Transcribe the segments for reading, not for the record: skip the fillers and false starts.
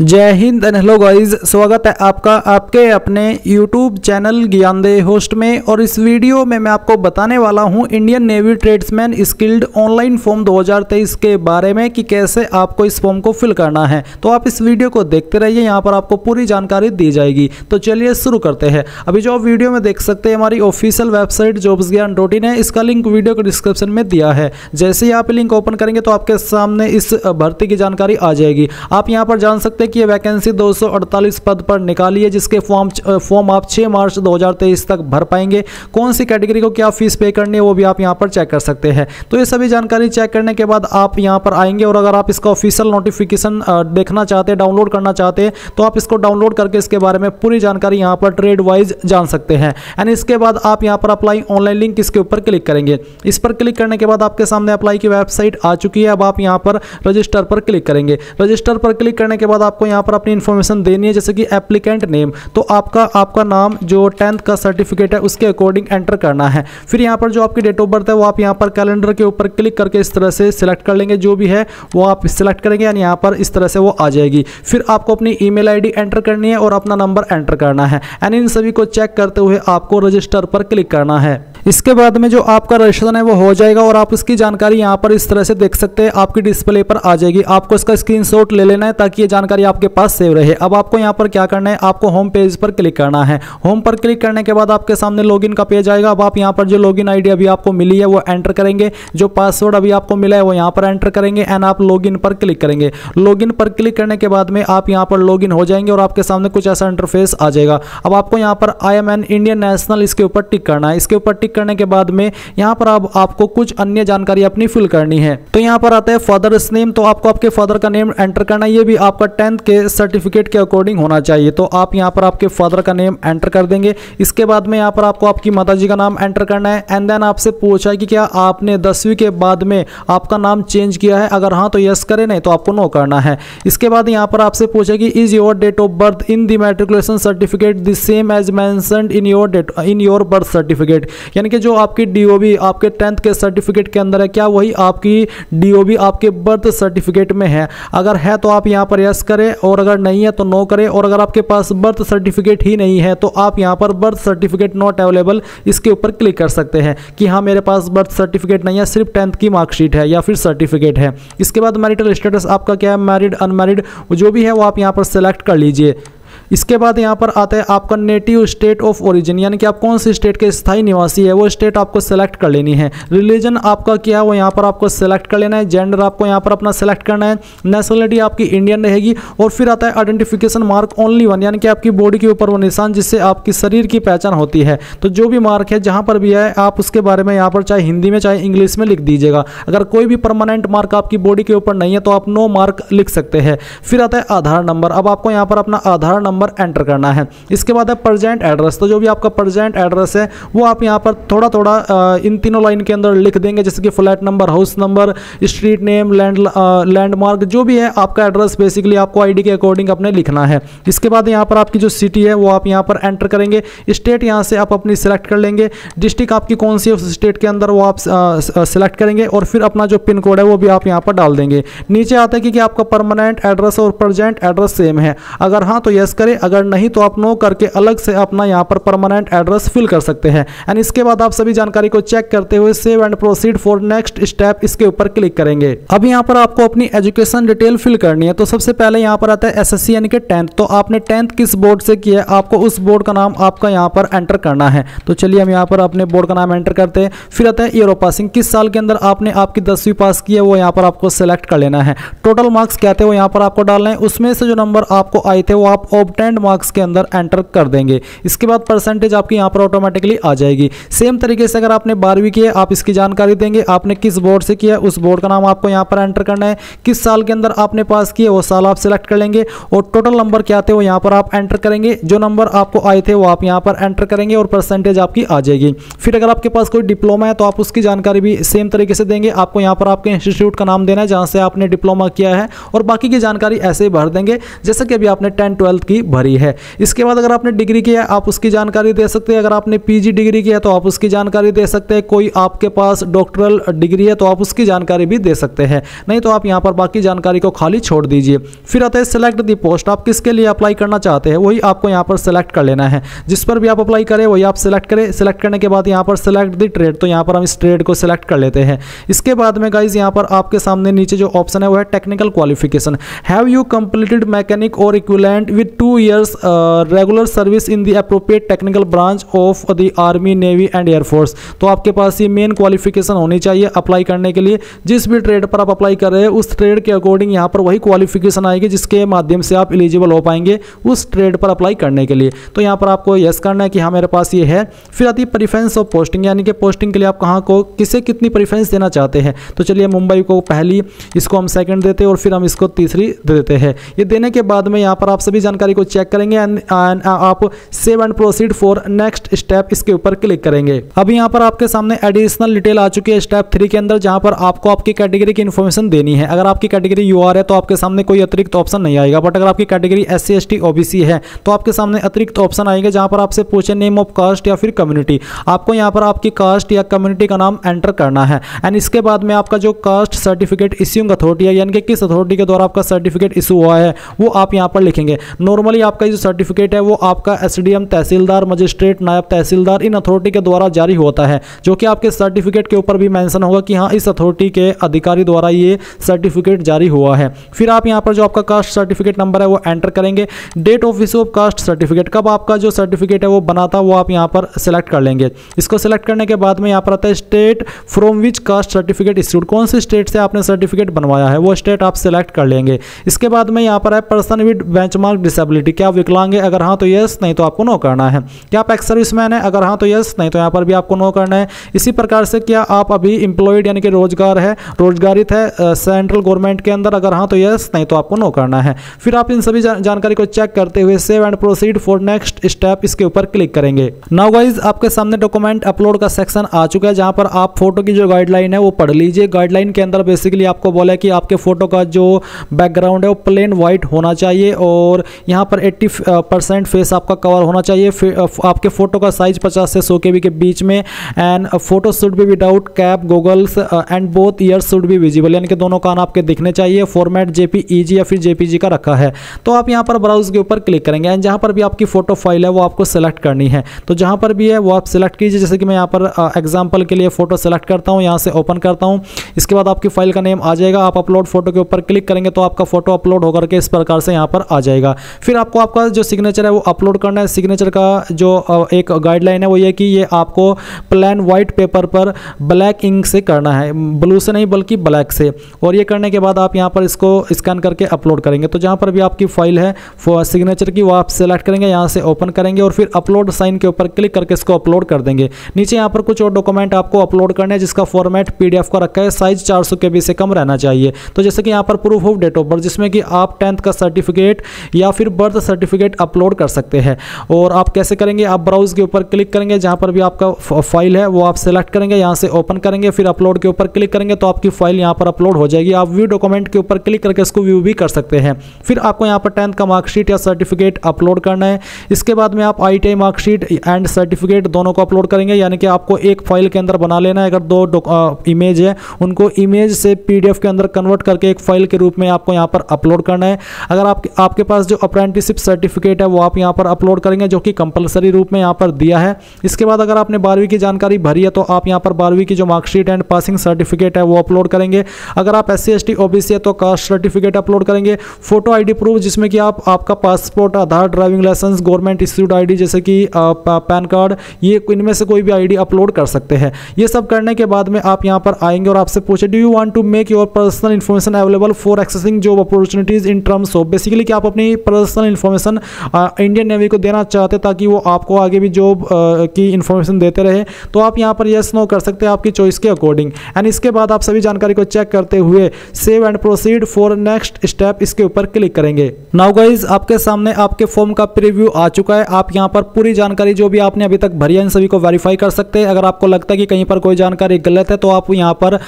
जय Hind and hello guys, स्वागत है आपका आपके अपने YouTube चैनल ज्ञानदेह होस्ट में। और इस वीडियो में मैं आपको बताने वाला हूं Indian navy tradesman skilled online form 2023 के बारे में कि कैसे आपको इस फॉर्म को फिल करना है। तो आप इस वीडियो को देखते रहिए, यहां पर आपको पूरी जानकारी दी जाएगी। तो चलिए शुरू करते हैं। अभी जो आप वीडियो में देख सकते हैं हमारी ऑफिशियल वेबसाइट jobsgyan.in है, इसका लिंक वीडियो के डिस्क्रिप्शन में दिया है। जैसे ही आप लिंक ओपन करेंगे तो आपके सामने इस भर्ती की जानकारी आ जाएगी। आप यहाँ पर जान सकते हैं कि ये वैकेंसी 248 पद पर निकाली है, जिसके फॉर्म आप 6 मार्च 2023 तक भर पाएंगे। कौन सी कैटेगरी को क्या फीस पे करनी है वो भी आप यहाँ पर चेक कर सकते हैं। तो ये सभी जानकारी चेक करने के बाद आप यहाँ पर आएंगे और अगर आप इसका ऑफिशियल नोटिफिकेशन देखना चाहते हैं, डाउनलोड करना चाहते हैं, तो आप इसको डाउनलोड करके इसके बारे में पूरी जानकारी यहाँ पर ट्रेड वाइज जान सकते हैं। एंड इसके बाद आप यहाँ पर अप्लाई ऑनलाइन लिंक इसके ऊपर क्लिक करेंगे। इस पर क्लिक करने के बाद आपके सामने अप्लाई की वेबसाइट आ चुकी है। अब आप यहाँ पर रजिस्टर पर क्लिक करेंगे। रजिस्टर पर क्लिक करने के बाद आपको यहाँ पर अपनी इन्फॉर्मेशन देनी है, जैसे कि एप्लीकेंट नेम। तो आपका नाम जो 10th का सर्टिफिकेट है उसके अकॉर्डिंग एंटर करना है। फिर यहाँ पर जो आपकी डेट ऑफ बर्थ है वो आप यहाँ पर कैलेंडर के ऊपर क्लिक करके इस तरह से सिलेक्ट कर लेंगे। जो भी है वो आप सिलेक्ट करेंगे एंड यहाँ पर इस तरह से वो आ जाएगी। फिर आपको अपनी ईमेल आईडी एंटर करनी है और अपना नंबर एंटर करना है। एंड इन सभी को चेक करते हुए आपको रजिस्टर पर क्लिक करना है। इसके बाद में जो आपका रजिस्ट्रेशन है वो हो जाएगा और आप इसकी जानकारी यहाँ पर इस तरह से देख सकते हैं, आपकी डिस्प्ले पर आ जाएगी। आपको इसका स्क्रीनशॉट ले लेना है ताकि ये जानकारी आपके पास सेव रहे। अब आपको यहाँ पर क्या करना है, आपको होम पेज पर क्लिक करना है। होम पर क्लिक करने के बाद आपके सामने लॉगिन का पेज आएगा। अब आप यहाँ पर जो लॉगिन आईडी अभी आपको मिली है वो एंटर करेंगे, जो पासवर्ड अभी आपको मिला है वो यहाँ पर एंटर करेंगे एंड आप लॉगिन पर क्लिक करेंगे। लॉगिन पर क्लिक करने के बाद में आप यहाँ पर लॉगिन हो जाएंगे और आपके सामने कुछ ऐसा इंटरफेस आ जाएगा। अब आपको यहाँ पर I am an Indian national इसके ऊपर टिक करना है। इसके ऊपर टिक करने के बाद में यहाँ पर अब आपको कुछ अन्य जानकारी अपनी फिल करनी है। तो यहाँ पर आता है फादर्स नेम। तो आपको आपके फादर का नेम एंटर करना है। ये भी आपका 10th के सर्टिफिकेट के अकॉर्डिंग होना चाहिए। तो आप यहाँ पर आपके फादर का नेम एंटर कर देंगे। इसके बाद में यहाँ पर आपको आपकी माताजी का नाम एंटर करना है। एंड देन आपसे पूछा है कि क्या आपने 10वीं के बाद में आपका नाम चेंज किया है, अगर हाँ तो यस करें, नहीं तो आपको नो करना है। इसके बाद यहाँ पर आपसे पूछा कि is your date of birth in the matriculation certificate the same as mentioned in your birth certificate. यानी कि जो आपकी डीओबी आपके 10th के सर्टिफिकेट के अंदर है, क्या वही आपकी डीओबी आपके बर्थ सर्टिफिकेट में है। अगर है तो आप यहाँ पर यस करें और अगर नहीं है तो नो करें। और अगर आपके पास बर्थ सर्टिफिकेट ही नहीं है तो आप यहाँ पर बर्थ सर्टिफिकेट नॉट अवेलेबल इसके ऊपर क्लिक कर सकते हैं कि हाँ मेरे पास बर्थ सर्टिफिकेट नहीं है, सिर्फ 10th की मार्कशीट है या फिर सर्टिफिकेट है। इसके बाद मैरिटल स्टेटस आपका क्या है, मैरिड अनमैरिड जो भी है वो आप यहाँ पर सेलेक्ट कर लीजिए। इसके बाद यहाँ पर आता है आपका नेटिव स्टेट ऑफ ओरिजिन, यानी कि आप कौन सी स्टेट के स्थायी निवासी है वो स्टेट आपको सेलेक्ट कर लेनी है। रिलीजन आपका क्या है वो यहाँ पर आपको सेलेक्ट कर लेना है। जेंडर आपको यहाँ पर अपना सेलेक्ट करना है। नेशनलिटी आपकी इंडियन रहेगी। और फिर आता है आइडेंटिफिकेशन मार्क ओनली वन, यानी कि आपकी बॉडी के ऊपर वो निशान जिससे आपकी शरीर की पहचान होती है। तो जो भी मार्क है जहाँ पर भी है आप उसके बारे में यहाँ पर चाहे हिंदी में चाहे इंग्लिश में लिख दीजिएगा। अगर कोई भी परमानेंट मार्क आपकी बॉडी के ऊपर नहीं है तो आप नो मार्क लिख सकते हैं। फिर आता है आधार नंबर। अब आपको यहाँ पर अपना आधार नंबर एंटर करना है। इसके बाद है प्रेजेंट एड्रेस। तो जो भी आपका प्रेजेंट एड्रेस है वो आप यहाँ पर थोड़ा थोड़ा इन तीनों लाइन के अंदर लिख देंगे, जैसे कि flat number, house number, street name, landmark, जो भी है आपका एड्रेस बेसिकली आपको आईडी के अकॉर्डिंग अपने लिखना है। इसके बाद यहाँ पर आपकी जो सिटी है वो आप यहाँ पर एंटर करेंगे। स्टेट यहाँ से आप अपनी सिलेक्ट कर लेंगे। डिस्ट्रिक्ट आपकी कौन सी है उस स्टेट के अंदर वो आप सिलेक्ट करेंगे और फिर अपना जो पिन कोड है वो भी आप यहाँ पर डाल देंगे। नीचे आता है कि आपका परमानेंट एड्रेस और प्रेजेंट एड्रेस सेम है, अगर हाँ तो यस करें, अगर नहीं तो आप नो करके अलग से अपना यहाँ पर परमानेंट एड्रेस फिल कर सकते हैं। एंड इसके बाद आप सभी जानकारी को चेक करते हुए save and proceed for next step इसके ऊपर क्लिक करेंगे। अब यहाँ पर आपको अपनी एजुकेशन डिटेल फिल करनी है। तो सबसे पहले यहाँ पर आता है एसएससी यानी कि 10th। तो आपने 10th किस बोर्ड से किया है, आपको उस बोर्ड का नाम आपका यहाँ पर एंटर करना है। तो चलिए हम यहाँ पर अपने बोर्ड का नाम एंटर करते हैं। फिर आता है ईयर ऑफ पासिंग, किस साल के अंदर आपने आपकी 10वीं पास की है वो यहाँ पर आपको सेलेक्ट कर लेना है। टोटल मार्क्स क्या थे वो यहाँ पर आपको डालना है। उसमें से जो नंबर आपको आए थे वो आप ऑब्टेन्ड मार्क्स के अंदर एंटर कर देंगे। इसके बाद परसेंटेज आपकी यहाँ पर ऑटोमेटिकली आ जाएगी। सेम तरीके से अगर आपने 12वीं की है आप इसकी जानकारी देंगे। आपने किस बोर्ड से किया है उस बोर्ड का नाम आपको यहाँ पर एंटर करना है। किस साल के अंदर आपने पास किया वो साल आप सिलेक्ट कर लेंगे और टोटल नंबर क्या थे वो यहाँ पर आप एंटर करेंगे। जो नंबर आपको आए थे वो आप यहाँ पर एंटर करेंगे और परसेंटेज आपकी आ जाएगी। फिर अगर आपके पास कोई डिप्लोमा है तो आप उसकी जानकारी भी सेम तरीके से देंगे। आपको यहाँ पर आपके इंस्टीट्यूट का नाम देना है जहाँ से आपने डिप्लोमा किया है और बाकी की जानकारी ऐसे ही भर देंगे जैसे कि अभी आपने 10th 12th की भरी है। इसके बाद अगर आपने डिग्री किया है आप उसकी जानकारी दे सकते हैं, अगर आपने पीजी डिग्री किया है तो आप उसकी जानकारी दे सकते हैं, कोई आपके पास डॉक्टरल डिग्री है तो आप उसकी जानकारी भी दे सकते हैं, नहीं तो आप यहाँ पर बाकी जानकारी को खाली छोड़ दीजिए। फिर आता है सेलेक्ट दी पोस्ट, आप किसके लिए अप्लाई करना चाहते हैं वही आपको यहाँ पर सेलेक्ट कर लेना है। जिस पर भी आप अप्लाई करें वही आप सेलेक्ट करें। सेलेक्ट करने के बाद यहाँ पर सेलेक्ट दी ट्रेड, तो यहाँ पर हम इस ट्रेड को सेलेक्ट कर लेते हैं। इसके बाद में गाइज यहाँ पर आपके सामने नीचे जो ऑप्शन है वो है technical qualification. Have you completed mechanic or equivalent with 2 years regular service in the appropriate technical branch of the army, navy and air force. तो आपके पास ये मेन क्वालिफिकेशन होनी चाहिए अप्लाई करने के लिए। जिस भी ट्रेड पर आप अप्लाई कर रहे हैं उस ट्रेड के अकॉर्डिंग यहाँ पर वही क्वालिफिकेशन आएगी जिसके माध्यम से आप एलिजिबल हो पाएंगे उस ट्रेड पर अप्लाई करने के लिए। तो यहाँ पर आपको यस करना है कि हाँ मेरे पास ये है। फिर आती है प्रेफरेंस ऑफ पोस्टिंग, यानी कि पोस्टिंग के लिए आप कहाँ को किसे कितनी प्रेफरेंस देना चाहते हैं। तो चलिए मुंबई को पहली, इसको हम सेकंड देते हैं और फिर हम इसको तीसरी दे देते हैं। ये देने के बाद में यहाँ पर आप सभी जानकारी को चेक करेंगे एंड आप save and proceed for next step इसके ऊपर क्लिक करेंगे। अब यहाँ पर आपके सामने एडिशनल डिटेल आ चुकी है स्टेप 3 के अंदर, जहाँ पर आपको आपकी कैटेगरी की इन्फॉर्मेशन देनी है। अगर आपकी कैटेगरी यूआर है तो आपके सामने कोई अतिरिक्त ऑप्शन नहीं आएगा, बट अगर आपकी कैटेगरी SC ST OBC है तो आपके सामने अतिरिक्त ऑप्शन आएगा जहाँ पर आपसे पूछे नेम ऑफ कास्ट या फिर कम्युनिटी। आपको यहाँ पर आपकी कास्ट या कम्युनिटी का नाम एंटर करना है एंड इसके बाद में आपका जो कास्ट सर्टिफिकेट इश्यूइंग अथॉरिटी है, यानी कि किस अथॉरिटी के द्वारा आपका सर्टिफिकेट इशू हुआ है वो आप यहाँ पर लिखेंगे। नॉर्मली आपका जो सर्टिफिकेट है वो आपका SDM, तहसीलदार, मजिस्ट्रेट, नायब तहसीलदार इन अथॉरिटी के द्वारा जारी होता है, जो कि आपके सर्टिफिकेट के ऊपर भी मेंशन होगा कि हाँ इस अथॉरिटी के अधिकारी द्वारा ये सर्टिफिकेट जारी हुआ है। फिर आप यहाँ पर जो आपका कास्ट सर्टिफिकेट नंबर है वो एंटर करेंगे। Date of issue of caste certificate, कब आपका जो सर्टिफिकेट है वो बना था वो आप यहाँ पर सेलेक्ट कर लेंगे। इसको सेलेक्ट करने के बाद में यहाँ पर आता है state from which caste certificate issued, कौन से स्टेट से आपने सर्टिफिकेट बनवाया है वो स्टेट आप सेलेक्ट कर लेंगे। इसके बाद में यहाँ पर है पर्सन विद बेंचमार्क डिसेबिलिटी, क्या आप विकलांग है, अगर हाँ तो यस, नहीं तो आपको नो करना है। क्या आप एक्स सर्विसमैन है, अगर हाँ तो यस, नहीं तो यहाँ पर भी आपको नो करना है। इसी प्रकार से क्या आप अभी एम्प्लॉयड यानी कि रोजगारित है सेंट्रल गवर्नमेंट के अंदर, अगर हाँ तो यस, नहीं तो आपको नो करना है। फिर आप इन सभी जानकारी को चेक करते हुए save and proceed for next step इसके ऊपर क्लिक करेंगे। नाउ गाइज आपके सामने डॉक्यूमेंट अपलोड का सेक्शन आ चुका है, जहां पर आप फोटो की जो गाइडलाइन है वो पढ़ लीजिए। गाइडलाइन के अंदर बेसिकली आपको बोला है कि आपके फोटो का जो बैकग्राउंड है वो प्लेन वाइट होना चाहिए और यहाँ पर 80% फेस आपका कवर होना चाहिए। आपके फोटो का साइज 50 से 100 KB के बीच में and photo should be without cap, goggles and both years should be visible, यानी कि दोनों कान आपके दिखने चाहिए। फॉर्मेट JPEG या फिर JPG का रखा है। तो आप यहाँ पर ब्राउज के ऊपर क्लिक करेंगे एंड जहाँ पर भी आपकी फोटो फाइल है वो आपको सेलेक्ट करनी है। तो जहाँ पर भी है वो आप सेलेक्ट कीजिए। जैसे कि मैं यहाँ पर एग्जाम्पल के लिए फोटो सेलेक्ट करता हूँ, यहाँ से ओपन करता हूँ। इसके बाद आपकी फाइल का नेम आ जाएगा। आप अपलोड फोटो के ऊपर क्लिक करेंगे तो आपका फोटो अपलोड होकर के इस प्रकार से यहाँ पर आ जाएगा। फिर आपको आपका जो सिग्नेचर है वो अपलोड करना है। सिग्नेचर का जो एक गाइडलाइन है वो ये कि ये आपको प्लेन वाइट पेपर पर ब्लैक इंक से करना है, ब्लू से नहीं बल्कि ब्लैक से। और ये करने के बाद आप यहाँ पर इसको स्कैन करके अपलोड करेंगे। तो जहाँ पर भी आपकी फाइल है सिग्नेचर की वो आप सेलेक्ट करेंगे, यहाँ से ओपन करेंगे और फिर अपलोड साइन के ऊपर क्लिक करके इसको अपलोड कर देंगे। नीचे यहाँ पर कुछ और डॉक्यूमेंट आपको अपलोड करने हैं जिसका फॉर्मेट PDF का रखा है, साइज 400 KB से कम रहना चाहिए। तो जैसे कि यहाँ पर proof of date of birth, जिसमें कि आप 10th का सर्टिफिकेट या फिर बर्थ सर्टिफिकेट अपलोड कर सकते हैं। और आप कैसे करेंगे, आप ब्राउज के ऊपर क्लिक करेंगे, जहाँ पर भी आपका फाइल है वो आप सेलेक्ट करेंगे, यहाँ से ओपन करेंगे, फिर अपलोड के ऊपर क्लिक करेंगे तो आपकी फाइल यहाँ पर अपलोड हो जाएगी। आप व्यू डॉक्यूमेंट के ऊपर क्लिक करके इसको व्यू भी कर सकते हैं। फिर आपको यहाँ पर 10th का मार्कशीट या सर्टिफिकेट अपलोड करना है। इसके बाद में आप ITI मार्कशीट एंड सर्टिफिकेट दोनों को अपलोड करेंगे, यानी कि आपको एक फाइल के अंदर बना लेना है। अगर 2 इमेज है उनको इमेज से PDF के अंदर कन्वर्ट करके एक फाइल के रूप में आपको यहाँ पर अपलोड करना है। अगर आपके पास जो अप्रेंटिसशिप सर्टिफिकेट है वो आप यहाँ पर अपलोड करेंगे, जो कि कंपलसरी रूप में यहाँ पर दिया है। इसके बाद अगर आपने 12वीं की जानकारी भरी है तो आप यहाँ पर 12वीं की जो मार्कशीट एंड पासिंग सर्टिफिकेट है वो अपलोड करेंगे। अगर आप SC ST OBC है तो कास्ट सर्टिफिकेट अपलोड करेंगे। फोटो ID प्रूफ, जिसमें कि आपका passport, Aadhaar, driving licence, government issued ID जैसे कि पैन कार्ड, ये इनमें से कोई भी ID अपलोड कर सकते हैं। ये सब करने के बाद में आप यहाँ पर आएंगे और आपसे पूछे do you want to make your personal information available for accessing job opportunities in terms of, basically कि आप अपनी पर्सनल इन्फॉर्मेशन इंडियन नेवी को देना चाहते हैं ताकि वो आपको आगे भी जॉब की इन्फॉर्मेशन देते रहे। तो आप यहाँ पर यस नो कर सकते हैं आपकी चॉइस के अकॉर्डिंग। एंड इसके बाद आप सभी जानकारी को चेक करते हुए save and proceed for next step इसके ऊपर क्लिक करेंगे। नाउ गाइज आपके सामने आपके फॉर्म का प्रीव्यू आ चुका है। आप यहाँ पर पूरी जानकारी जो भी आपने अभी तक भरी है इन सभी को वेरीफाई कर सकते हैं। अगर आपको लगता है कि कहीं पर कोई जानकारी गलत है तो आप यहाँ पर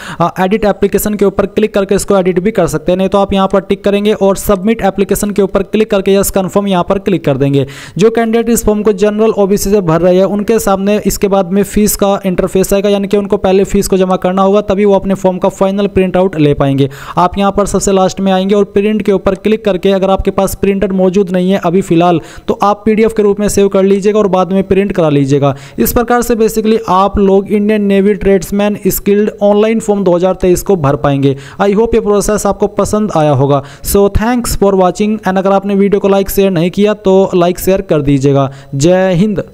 एडिट एप्लीकेशन के ऊपर क्लिक करके इसको एडिट भी कर सकते हैं, नहीं तो आप यहाँ पर टिक करेंगे और सबमिट एप्लीकेशन के ऊपर क्लिक करके यस कन्फर्म यहाँ पर क्लिक कर देंगे। जो कैंडिडेट इस फॉर्म को जनरल ओबीसी से भर रहे हैं उनके सामने इसके बाद में फीस का इंटरफेस आएगा, यानी कि उनको पहले फीस को जमा करना होगा, तभी वो अपने फॉर्म का फाइनल प्रिंट आउट ले पाएंगे। आप यहाँ पर सबसे लास्ट में आएंगे और प्रिंट के ऊपर क्लिक करके अगर आपके पास प्रिंटर मौजूद नहीं है अभी फिलहाल, तो आप पीडीएफ के रूप में सेव कर लीजिएगा और बाद में प्रिंट करा लीजिएगा। इस प्रकार से बेसिकली आप लोग Indian navy tradesman skilled online form 2023 को भर पाएंगे। आई होप ये प्रोसेस आपको पसंद आया होगा। So thanks for watching and अगर आपने वीडियो को लाइक शेयर नहीं किया तो लाइक शेयर कर दीजिएगा। जय हिंद।